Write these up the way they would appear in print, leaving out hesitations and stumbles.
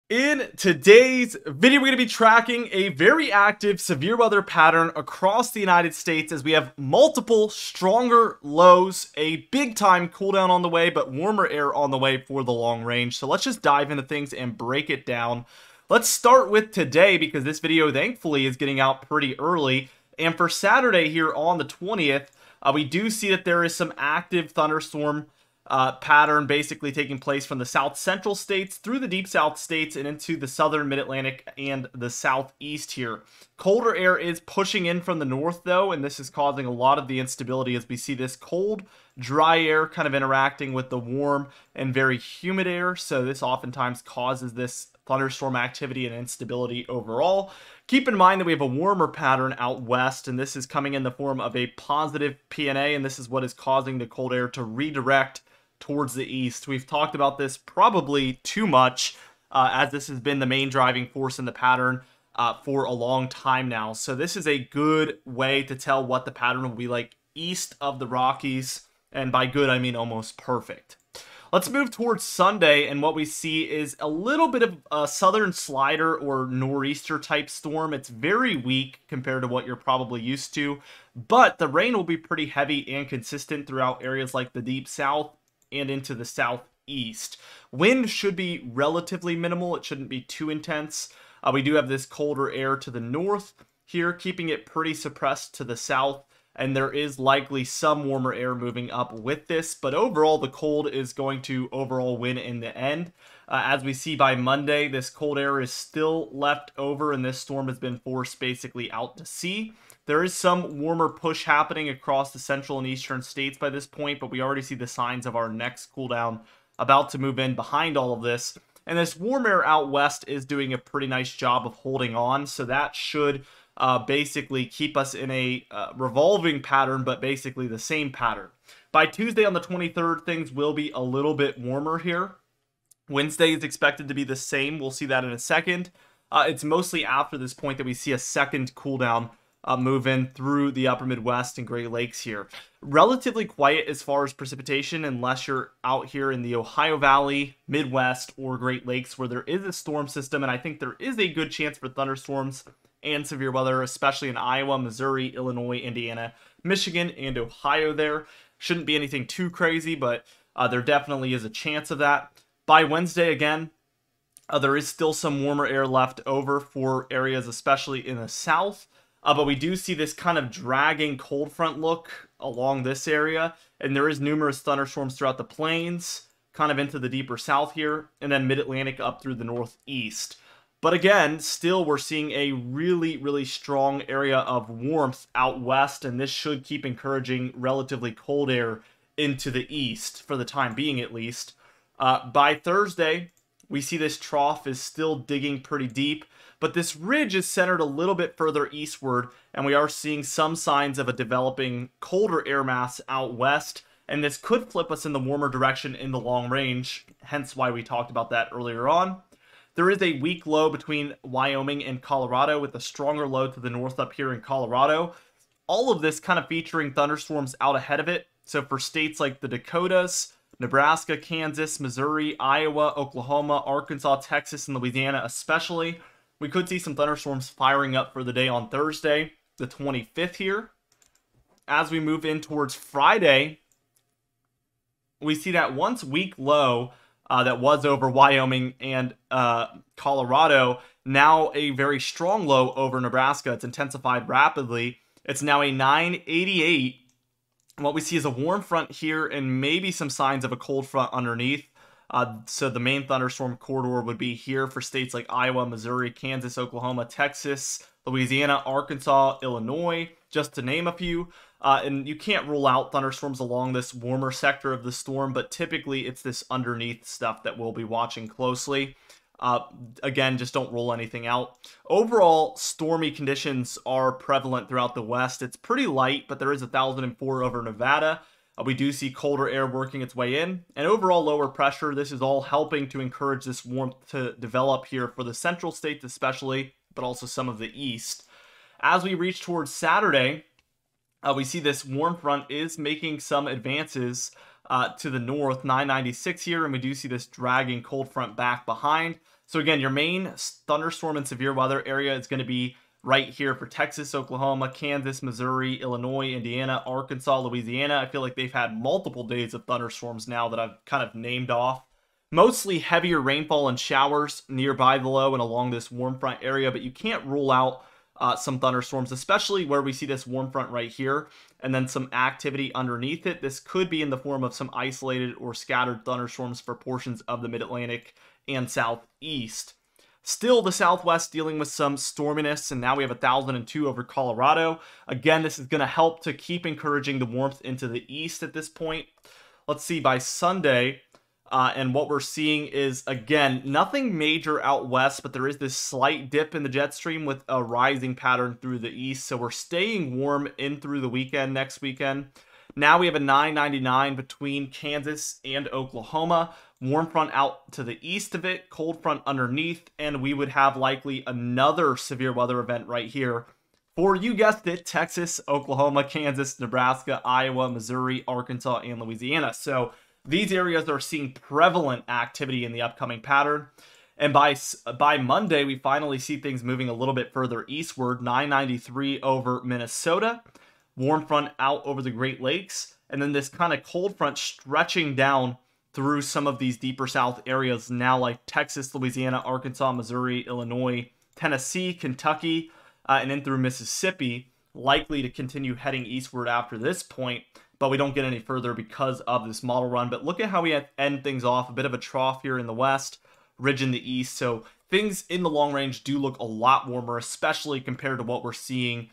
In today's video, we're going to be tracking a very active severe weather pattern across the United States as we have multiple stronger lows, a big time cool down on the way, but warmer air on the way for the long range. So let's just dive into things and break it down. Let's start with today because this video thankfully is getting out pretty early. And for Saturday here on the 20th, we do see that there is some active thunderstorm pattern basically taking place from the south central states through the deep south states and into the southern mid-Atlantic and the southeast here. Colder air is pushing in from the north though, and this is causing a lot of the instability as we see this cold, dry air kind of interacting with the warm and very humid air. So this oftentimes causes this thunderstorm activity and instability overall. Keep in mind that we have a warmer pattern out west, and this is coming in the form of a positive PNA, and this is what is causing the cold air to redirect towards the east. We've talked about this probably too much as this has been the main driving force in the pattern for a long time now. So this is a good way to tell what the pattern will be like east of the Rockies. And by good, I mean almost perfect. Let's move towards Sunday, and what we see is a little bit of a southern slider or nor'easter type storm. It's very weak compared to what you're probably used to, but the rain will be pretty heavy and consistent throughout areas like the deep south and into the southeast. Wind should be relatively minimal. It shouldn't be too intense. We do have this colder air to the north here, keeping it pretty suppressed to the south, and there is likely some warmer air moving up with this, but overall the cold is going to overall win in the end. As we see by Monday, this cold air is still left over, and this storm has been forced basically out to sea. There is some warmer push happening across the central and eastern states by this point, but we already see the signs of our next cool down about to move in behind all of this. And this warm air out west is doing a pretty nice job of holding on, so that should basically keep us in a revolving pattern, but basically the same pattern. By Tuesday on the 23rd, things will be a little bit warmer here. Wednesday is expected to be the same. We'll see that in a second. It's mostly after this point that we see a second cool down move in through the upper Midwest and Great Lakes here. Relatively quiet as far as precipitation unless you're out here in the Ohio Valley, Midwest, or Great Lakes where there is a storm system, and I think there is a good chance for thunderstorms and severe weather, especially in Iowa, Missouri, Illinois, Indiana, Michigan, and Ohio there. Shouldn't be anything too crazy, but there definitely is a chance of that. By Wednesday, again, there is still some warmer air left over for areas, especially in the south. But we do see this kind of dragging cold front look along this area, and there is numerous thunderstorms throughout the plains, kind of into the deeper south here, and then mid-Atlantic up through the northeast. But again, still we're seeing a really, really strong area of warmth out west, and this should keep encouraging relatively cold air into the east, for the time being at least. By Thursday, we see this trough is still digging pretty deep, but this ridge is centered a little bit further eastward, and we are seeing some signs of a developing colder air mass out west, and this could flip us in the warmer direction in the long range, hence why we talked about that earlier on. There is a weak low between Wyoming and Colorado with a stronger low to the north up here in Colorado. All of this kind of featuring thunderstorms out ahead of it. So for states like the Dakotas, Nebraska, Kansas, Missouri, Iowa, Oklahoma, Arkansas, Texas, and Louisiana especially, we could see some thunderstorms firing up for the day on Thursday, the 25th here. As we move in towards Friday, we see that once weak low that was over Wyoming and Colorado, now a very strong low over Nebraska. It's intensified rapidly. It's now a 988. And what we see is a warm front here and maybe some signs of a cold front underneath. So the main thunderstorm corridor would be here for states like Iowa, Missouri, Kansas, Oklahoma, Texas, Louisiana, Arkansas, Illinois, just to name a few. And you can't rule out thunderstorms along this warmer sector of the storm, but typically it's this underneath stuff that we'll be watching closely. Again, just don't rule anything out. Overall, stormy conditions are prevalent throughout the west. It's pretty light, but there is 1,004 over Nevada. We do see colder air working its way in, and overall lower pressure. This is all helping to encourage this warmth to develop here for the central states especially, but also some of the east. As we reach towards Saturday, we see this warm front is making some advances to the north, 996 here, and we do see this dragging cold front back behind. So again, your main thunderstorm and severe weather area is going to be right here for Texas, Oklahoma, Kansas, Missouri, Illinois, Indiana, Arkansas, Louisiana. I feel like they've had multiple days of thunderstorms now that I've kind of named off. Mostly heavier rainfall and showers nearby the low and along this warm front area, but you can't rule out some thunderstorms, especially where we see this warm front right here, and then some activity underneath it. This could be in the form of some isolated or scattered thunderstorms for portions of the mid-Atlantic and southeast. Still, the southwest dealing with some storminess, and now we have 1,002 over Colorado. Again, this is going to help to keep encouraging the warmth into the east at this point. Let's see, by Sunday, and what we're seeing is, again, nothing major out west, but there is this slight dip in the jet stream with a rising pattern through the east. So we're staying warm in through the weekend, next weekend. Now we have a 999 between Kansas and Oklahoma. Warm front out to the east of it, cold front underneath, and we would have likely another severe weather event right here for, you guessed it, Texas, Oklahoma, Kansas, Nebraska, Iowa, Missouri, Arkansas, and Louisiana. So these areas are seeing prevalent activity in the upcoming pattern. And by Monday, we finally see things moving a little bit further eastward. 993 over Minnesota, warm front out over the Great Lakes, and then this kind of cold front stretching down through some of these deeper south areas now, like Texas, Louisiana, Arkansas, Missouri, Illinois, Tennessee, Kentucky, and in through Mississippi, likely to continue heading eastward after this point. But we don't get any further because of this model run. But look at how we end things off. A bit of a trough here in the west, ridge in the east. So things in the long range do look a lot warmer, especially compared to what we're seeing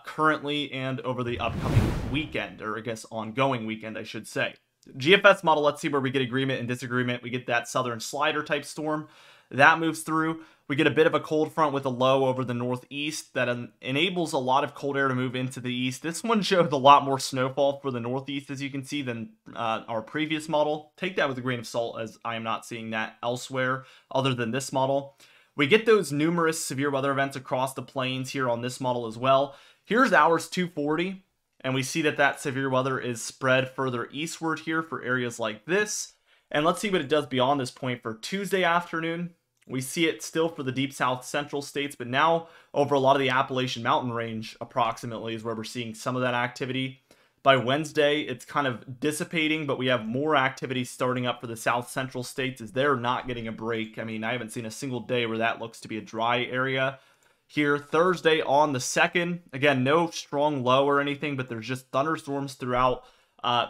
currently and over the upcoming weekend, or I guess ongoing weekend, I should say. GFS model, let's see where we get agreement and disagreement. We get that southern slider type storm. That moves through. We get a bit of a cold front with a low over the northeast that enables a lot of cold air to move into the east. This one showed a lot more snowfall for the northeast, as you can see, than our previous model. Take that with a grain of salt, as I am not seeing that elsewhere other than this model. We get those numerous severe weather events across the plains here on this model as well. Here's hours 240, and we see that that severe weather is spread further eastward here for areas like this. And let's see what it does beyond this point for Tuesday afternoon. We see it still for the deep south central states, but now over a lot of the Appalachian Mountain Range approximately is where we're seeing some of that activity. By Wednesday, it's kind of dissipating, but we have more activity starting up for the south central states as they're not getting a break. I mean, I haven't seen a single day where that looks to be a dry area. Here, Thursday on the 2nd, again, no strong low or anything, but there's just thunderstorms throughout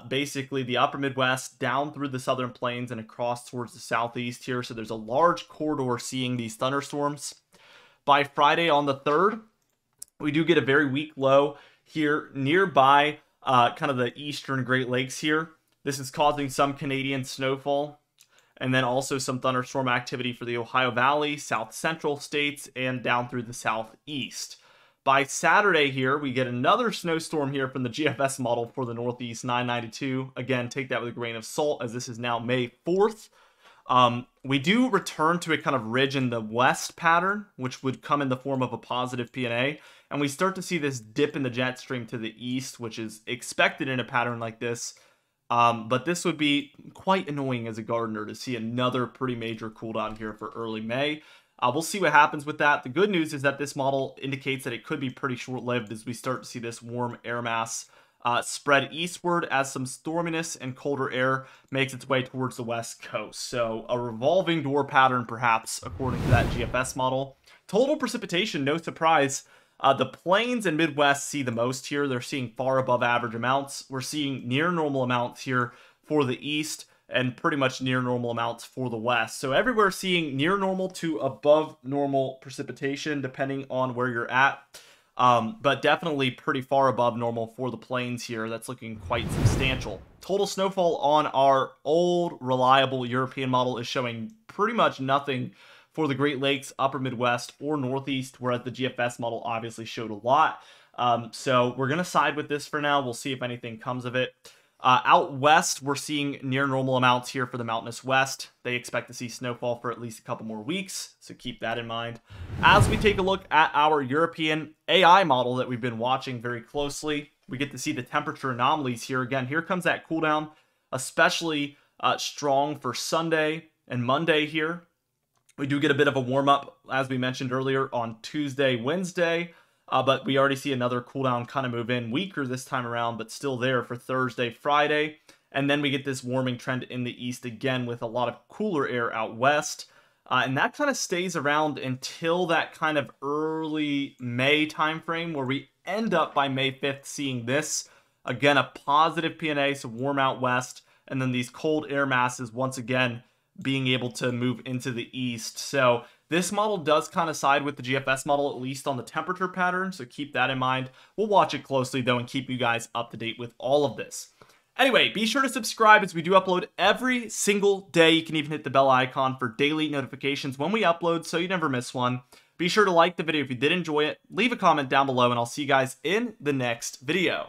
basically the upper Midwest, down through the southern plains and across towards the southeast here. So there's a large corridor seeing these thunderstorms. By Friday on the 3rd, we do get a very weak low here nearby kind of the eastern Great Lakes here. This is causing some Canadian snowfall, and then also some thunderstorm activity for the Ohio Valley, south central states, and down through the southeast. By Saturday here, we get another snowstorm here from the GFS model for the Northeast, 992. Again, take that with a grain of salt, as this is now May 4th. We do return to a kind of ridge in the west pattern, which would come in the form of a positive P&A. And we start to see this dip in the jet stream to the east, which is expected in a pattern like this. But this would be quite annoying as a gardener to see another pretty major cool down here for early May. We'll see what happens with that. The good news is that this model indicates that it could be pretty short-lived as we start to see this warm air mass spread eastward as some storminess and colder air makes its way towards the west coast. So a revolving door pattern, perhaps, according to that GFS model. Total precipitation, no surprise. The plains and Midwest see the most here. They're seeing far above average amounts. We're seeing near normal amounts here for the east, and pretty much near normal amounts for the west. So everywhere seeing near normal to above normal precipitation, depending on where you're at. But definitely pretty far above normal for the plains here. That's looking quite substantial. Total snowfall on our old, reliable European model is showing pretty much nothing for the Great Lakes, upper Midwest, or Northeast, whereas the GFS model obviously showed a lot. So we're going to side with this for now. We'll see if anything comes of it. Out west, we're seeing near normal amounts here for the mountainous west. They expect to see snowfall for at least a couple more weeks, so keep that in mind. As we take a look at our European AI model that we've been watching very closely, we get to see the temperature anomalies here. Again, here comes that cool down, especially strong for Sunday and Monday here. We do get a bit of a warm-up, as we mentioned earlier, on Tuesday, Wednesday, but we already see another cooldown kind of move in, weaker this time around, but still there for Thursday, Friday. And then we get this warming trend in the east again with a lot of cooler air out west. And that kind of stays around until that kind of early May timeframe, where we end up by May 5th seeing this. Again, a positive PNA, so warm out west, and then these cold air masses once again being able to move into the east. So this model does kind of side with the GFS model, at least on the temperature pattern, so keep that in mind. We'll watch it closely, though, and keep you guys up to date with all of this. Anyway, be sure to subscribe as we do upload every single day. You can even hit the bell icon for daily notifications when we upload so you never miss one. Be sure to like the video if you did enjoy it, leave a comment down below, and I'll see you guys in the next video.